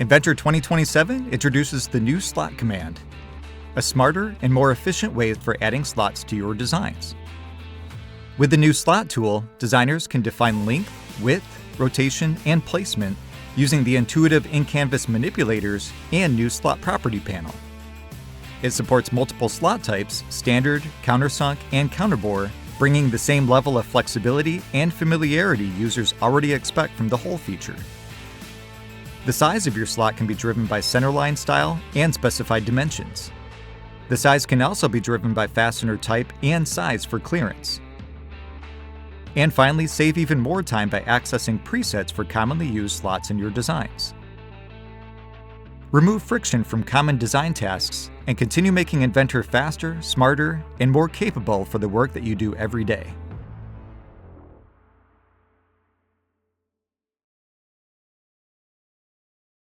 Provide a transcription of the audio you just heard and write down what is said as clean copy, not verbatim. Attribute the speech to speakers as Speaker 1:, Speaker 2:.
Speaker 1: Inventor 2027 introduces the new slot command, a smarter and more efficient way for adding slots to your designs. With the new slot tool, designers can define length, width, rotation, and placement using the intuitive in-canvas manipulators and new slot property panel. It supports multiple slot types, standard, countersunk, and counterbore, bringing the same level of flexibility and familiarity users already expect from the hole feature. The size of your slot can be driven by centerline style and specified dimensions. The size can also be driven by fastener type and size for clearance. And finally, save even more time by accessing presets for commonly used slots in your designs. Remove friction from common design tasks and continue making Inventor faster, smarter, and more capable for the work that you do every day.